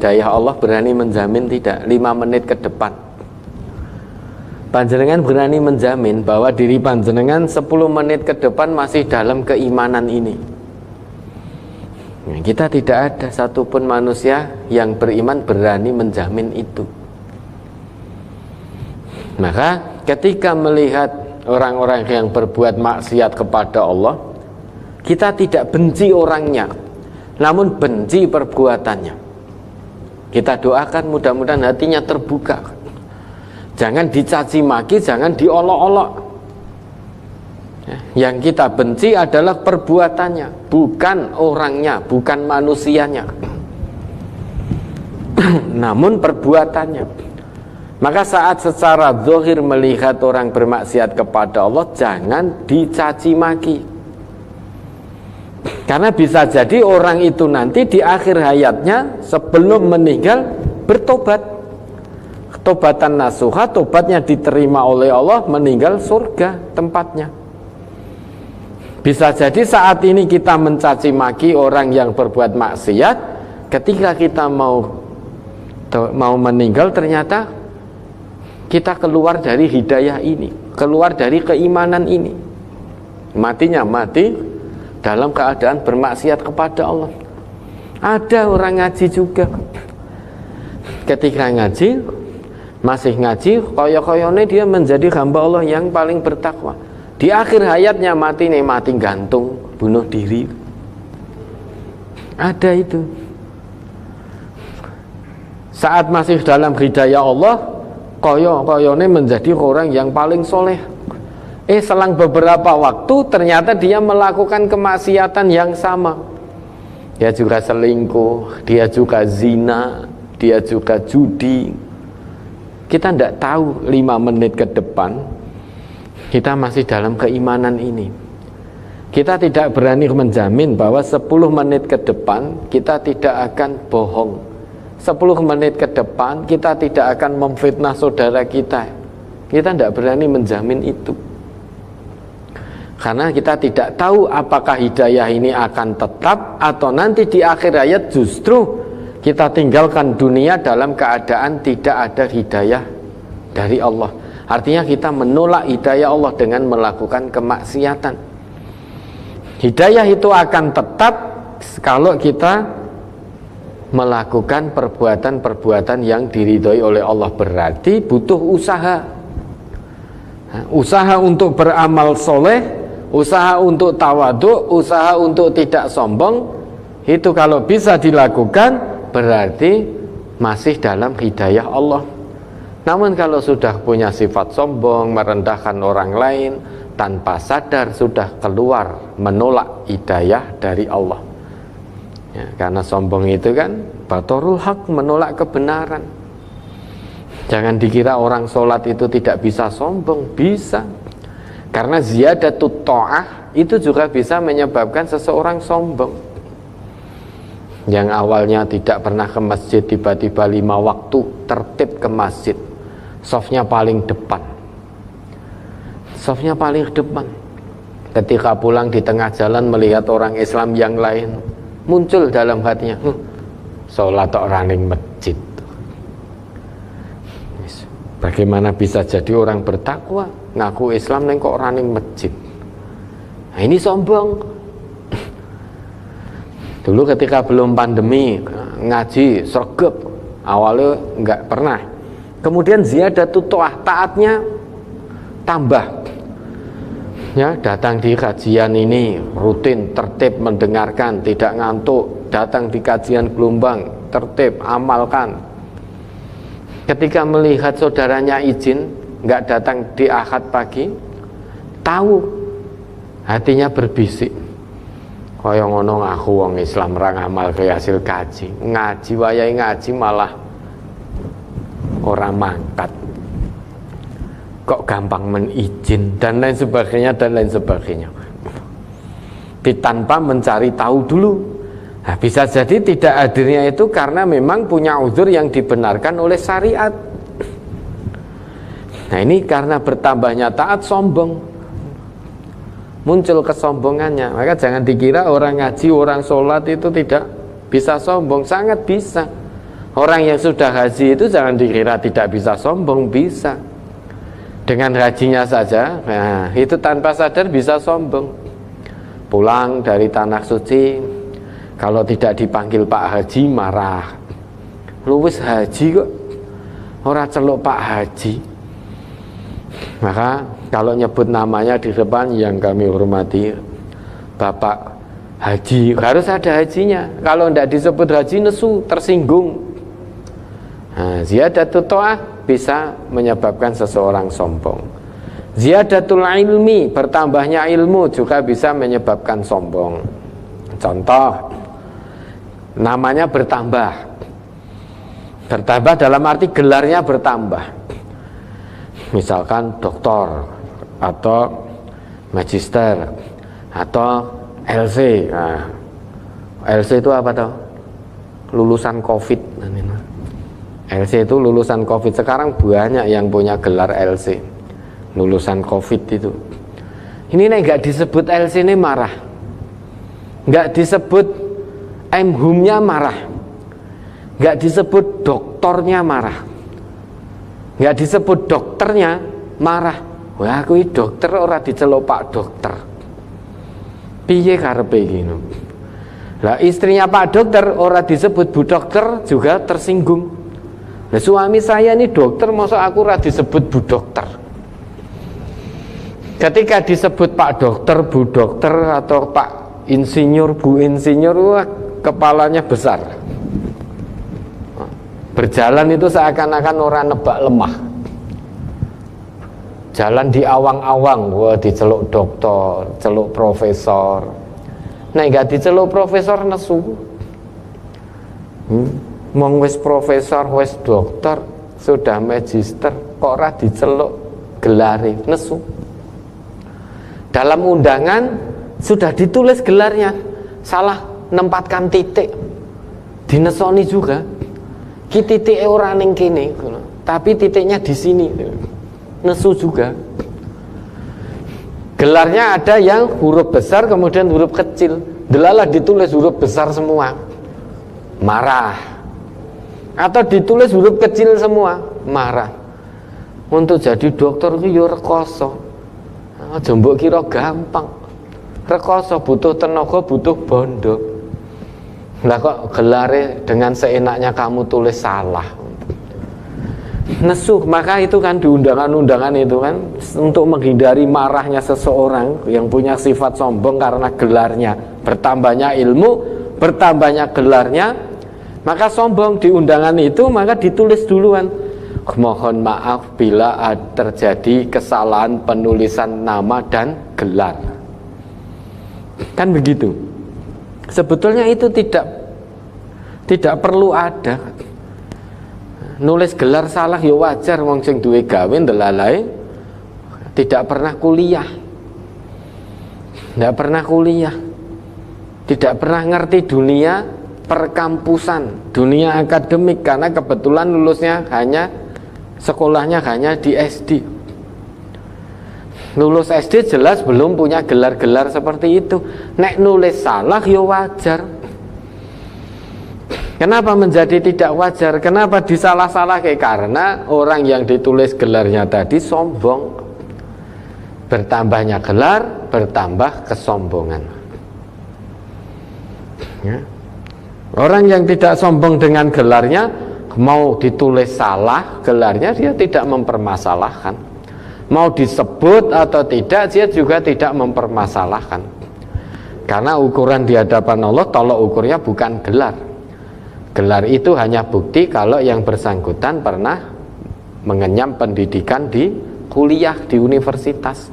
hidayah Allah berani menjamin tidak 5 menit ke depan? Panjenengan berani menjamin bahwa diri panjenengan 10 menit ke depan masih dalam keimanan ini? Kita tidak ada satupun manusia yang beriman berani menjamin itu. Maka ketika melihat orang-orang yang berbuat maksiat kepada Allah, kita tidak benci orangnya, namun benci perbuatannya. Kita doakan mudah-mudahan hatinya terbuka. Jangan dicaci maki, jangan diolok-olok. Yang kita benci adalah perbuatannya, bukan orangnya, bukan manusianya, namun perbuatannya. Maka saat secara zahir melihat orang bermaksiat kepada Allah, jangan dicaci maki. Karena bisa jadi orang itu nanti di akhir hayatnya sebelum meninggal bertobat. Tobatan nasuha, tobatnya diterima oleh Allah, meninggal surga tempatnya. Bisa jadi saat ini kita mencaci maki orang yang berbuat maksiat, ketika kita mau meninggal ternyata kita keluar dari hidayah ini, keluar dari keimanan ini. Matinya mati dalam keadaan bermaksiat kepada Allah. Ada orang ngaji juga, ketika ngaji, masih ngaji, koyo-koyone dia menjadi hamba Allah yang paling bertakwa. Di akhir hayatnya mati nih, mati gantung, bunuh diri. Ada itu. Saat masih dalam hidayah Allah, koyo-koyone menjadi orang yang paling soleh. Selang beberapa waktu ternyata dia melakukan kemaksiatan yang sama. Dia juga selingkuh, dia juga zina, dia juga judi. Kita tidak tahu 5 menit ke depan kita masih dalam keimanan ini. Kita tidak berani menjamin bahwa 10 menit ke depan kita tidak akan bohong. 10 menit ke depan kita tidak akan memfitnah saudara kita. Kita tidak berani menjamin itu. Karena kita tidak tahu apakah hidayah ini akan tetap atau nanti di akhir hayat justru kita tinggalkan dunia dalam keadaan tidak ada hidayah dari Allah. Artinya kita menolak hidayah Allah dengan melakukan kemaksiatan. Hidayah itu akan tetap kalau kita melakukan perbuatan-perbuatan yang diridhoi oleh Allah. Berarti butuh usaha. Usaha untuk beramal soleh, usaha untuk tawadhu, usaha untuk tidak sombong. Itu kalau bisa dilakukan berarti masih dalam hidayah Allah. Namun kalau sudah punya sifat sombong, merendahkan orang lain, tanpa sadar sudah keluar menolak hidayah dari Allah. Ya, karena sombong itu kan batorul haq, menolak kebenaran. Jangan dikira orang sholat itu tidak bisa sombong, bisa. Karena ziyadatut ta'ah itu juga bisa menyebabkan seseorang sombong. Yang awalnya tidak pernah ke masjid, tiba-tiba 5 waktu tertib ke masjid. Safnya paling depan. Safnya paling depan. Ketika pulang di tengah jalan melihat orang Islam yang lain, muncul dalam hatinya, sholat orang ning masjid. Bagaimana bisa jadi orang bertakwa ngaku Islam neng kok orang ning masjid? Nah, ini sombong. Dulu ketika belum pandemi ngaji sregep, awalnya nggak pernah. Kemudian ziyadatut ta'ah, taatnya tambah. Ya, datang di kajian ini rutin, tertib mendengarkan, tidak ngantuk. Datang di kajian gelombang, tertib, amalkan. Ketika melihat saudaranya izin nggak datang di Ahad pagi, tahu hatinya berbisik, kaya ngono aku wong Islam ra ngamal ke hasil kaji, ngaji wayahe ngaji malah orang mangkat, kok gampang menizin dan lain sebagainya dan lain sebagainya. Tanpa mencari tahu dulu. Nah, bisa jadi tidak hadirnya itu karena memang punya uzur yang dibenarkan oleh syariat. Nah, ini karena bertambahnya taat sombong, muncul kesombongannya. Maka jangan dikira orang ngaji, orang sholat itu tidak bisa sombong, sangat bisa. Orang yang sudah haji itu jangan dikira tidak bisa sombong, bisa. Dengan hajinya saja, nah, itu tanpa sadar bisa sombong. Pulang dari tanah suci, kalau tidak dipanggil Pak Haji marah. Lu wis haji kok, ora celuk Pak Haji. Maka kalau nyebut namanya di depan, yang kami hormati Bapak Haji, harus ada hajinya. Kalau tidak disebut haji, nesu, tersinggung. Nah, ziyadatul ta'ah bisa menyebabkan seseorang sombong. Ziyadatul ilmi, bertambahnya ilmu juga bisa menyebabkan sombong. Contoh, namanya bertambah. Bertambah dalam arti gelarnya bertambah. Misalkan doktor atau magister atau LC. Nah, LC itu apa toh? Lulusan COVID. LC itu lulusan COVID. Sekarang banyak yang punya gelar LC, lulusan COVID itu. Ini nih nggak disebut LC ini marah, nggak disebut MHUM-nya marah, nggak disebut doktornya marah, nggak disebut dokternya marah. Wah, aku ini dokter, ora diceluk Pak Dokter. Piye karepe gini? Lah istrinya Pak Dokter ora disebut Bu Dokter juga tersinggung. Nah, suami saya ini dokter, masa aku ora disebut Bu Dokter. Ketika disebut Pak Dokter, Bu Dokter atau Pak Insinyur, Bu Insinyur, wah, kepalanya besar. Berjalan itu seakan-akan orang nebak lemah. Jalan di awang-awang, wah diceluk dokter, celuk profesor. Nah, enggak diceluk profesor nesu. Mong wis profesor, wis dokter, sudah magister, kok ora diceluk gelare, nesu. Dalam undangan sudah ditulis gelarnya, salah nempatkan titik, dinesoni juga. Ki titike ora ning kene, tapi titiknya di sini, nesu juga. Gelarnya ada yang huruf besar kemudian huruf kecil, delalah ditulis huruf besar semua, marah. Atau ditulis huruf kecil semua, marah. Untuk jadi dokter itu ya rekoso. Aja mbok kira gampang. Rekoso butuh tenaga, butuh bondo. Lah kok gelare dengan seenaknya kamu tulis salah. Nesu, maka itu kan di undangan-undangan itu kan untuk menghindari marahnya seseorang yang punya sifat sombong karena gelarnya, bertambahnya ilmu, bertambahnya gelarnya, maka sombong di undangan itu, maka ditulis duluan, mohon maaf bila terjadi kesalahan penulisan nama dan gelar. Kan begitu. Sebetulnya itu tidak perlu ada. Nulis gelar salah ya wajar, wong sing duwe gawe ndelalae tidak pernah kuliah. Tidak pernah kuliah. Tidak pernah ngerti dunia perkampusan, dunia akademik, karena kebetulan lulusnya sekolahnya hanya di SD. Lulus SD jelas belum punya gelar-gelar seperti itu. Nek nulis salah ya wajar. Kenapa menjadi tidak wajar? Kenapa disalah-salah? Karena orang yang ditulis gelarnya tadi sombong. Bertambahnya gelar, bertambah kesombongan. Ya. Orang yang tidak sombong dengan gelarnya, mau ditulis salah gelarnya, dia tidak mempermasalahkan. Mau disebut atau tidak, dia juga tidak mempermasalahkan. Karena ukuran di hadapan Allah, tolok ukurnya bukan gelar. Gelar itu hanya bukti kalau yang bersangkutan pernah mengenyam pendidikan di kuliah, di universitas.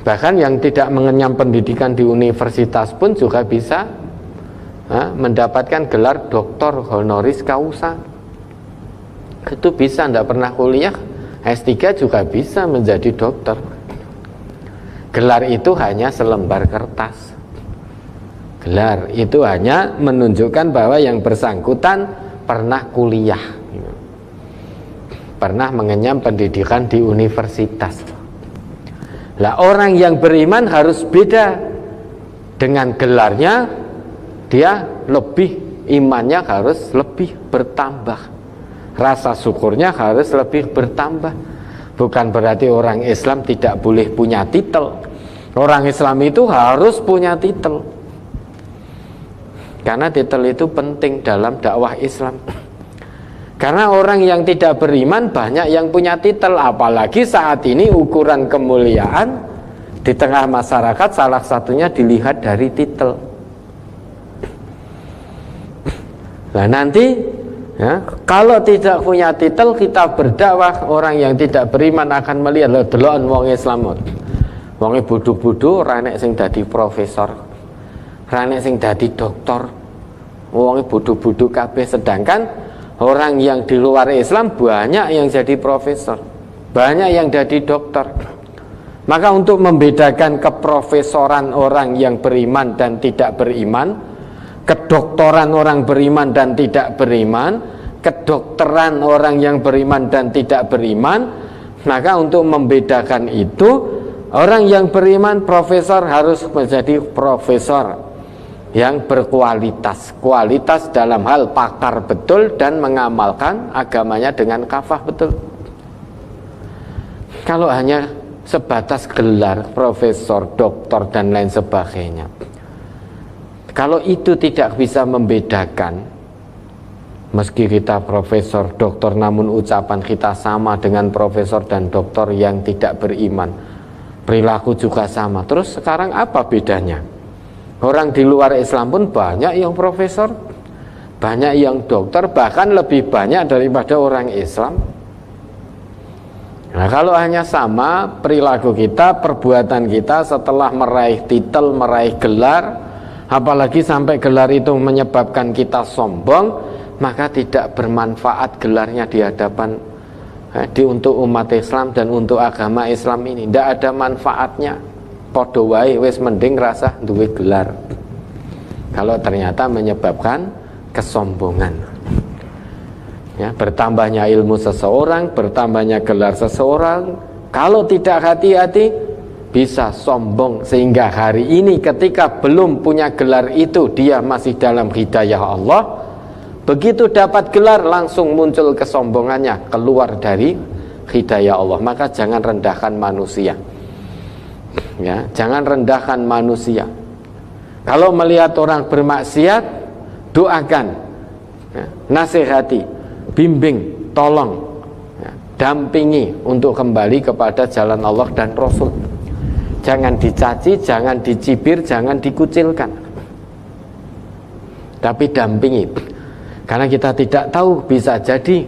Bahkan yang tidak mengenyam pendidikan di universitas pun juga bisa mendapatkan gelar doktor honoris causa. Itu bisa, tidak pernah kuliah, S3 juga bisa menjadi dokter. Gelar itu hanya selembar kertas. Gelar itu hanya menunjukkan bahwa yang bersangkutan pernah kuliah, pernah mengenyam pendidikan di universitas. Lah orang yang beriman harus beda. Dengan gelarnya dia lebih imannya harus lebih bertambah, rasa syukurnya harus lebih bertambah. Bukan berarti orang Islam tidak boleh punya titel. Orang Islam itu harus punya titel, karena titel itu penting dalam dakwah Islam. Karena orang yang tidak beriman banyak yang punya titel, apalagi saat ini ukuran kemuliaan di tengah masyarakat salah satunya dilihat dari titel. Nah nanti ya, kalau tidak punya titel kita berdakwah, orang yang tidak beriman akan melihat lho deloken wong Islam. Wonge bodho-bodho ora nek sing dadi profesor, ora nek sing dadi doktor. Wonge bodho-bodho kabeh, sedangkan orang yang di luar Islam banyak yang jadi profesor, banyak yang jadi dokter. Maka untuk membedakan keprofesoran orang yang beriman dan tidak beriman, kedokteran orang beriman dan tidak beriman, kedokteran orang yang beriman dan tidak beriman, maka untuk membedakan itu, orang yang beriman profesor harus menjadi profesor yang berkualitas, kualitas dalam hal pakar betul dan mengamalkan agamanya dengan kafah betul. Kalau hanya sebatas gelar profesor, doktor dan lain sebagainya, kalau itu tidak bisa membedakan, meski kita profesor, doktor, namun ucapan kita sama dengan profesor dan doktor yang tidak beriman, perilaku juga sama. Terus sekarang apa bedanya? Orang di luar Islam pun banyak yang profesor, banyak yang dokter, bahkan lebih banyak daripada orang Islam. Nah kalau hanya sama perilaku kita, perbuatan kita setelah meraih titel, meraih gelar, apalagi sampai gelar itu menyebabkan kita sombong, maka tidak bermanfaat gelarnya di hadapan untuk umat Islam dan untuk agama Islam ini. Tidak ada manfaatnya. Podo wae wis mending rasa duwe gelar, kalau ternyata menyebabkan kesombongan. Ya, bertambahnya ilmu seseorang, bertambahnya gelar seseorang, kalau tidak hati-hati bisa sombong, sehingga hari ini ketika belum punya gelar itu dia masih dalam hidayah Allah. Begitu dapat gelar langsung muncul kesombongannya, keluar dari hidayah Allah. Maka jangan rendahkan manusia. Ya, jangan rendahkan manusia. Kalau melihat orang bermaksiat, doakan, ya, nasihati, bimbing, tolong, ya, dampingi untuk kembali kepada jalan Allah dan Rasul. Jangan dicaci, jangan dicibir, jangan dikucilkan, tapi dampingi. Karena kita tidak tahu, bisa jadi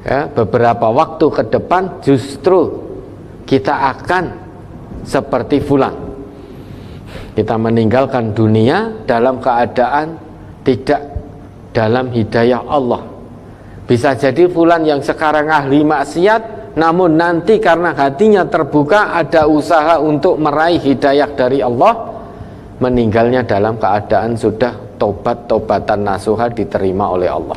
ya, beberapa waktu ke depan justru kita akan seperti fulan. Kita meninggalkan dunia dalam keadaan tidak dalam hidayah Allah. Bisa jadi fulan yang sekarang ahli maksiat, namun nanti karena hatinya terbuka, ada usaha untuk meraih hidayah dari Allah, meninggalnya dalam keadaan sudah taubat-taubatan nasuha diterima oleh Allah.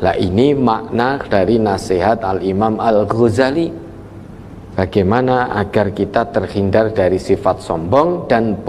Lah ini makna dari nasihat Al-Imam Al-Ghazali, bagaimana agar kita terhindar dari sifat sombong dan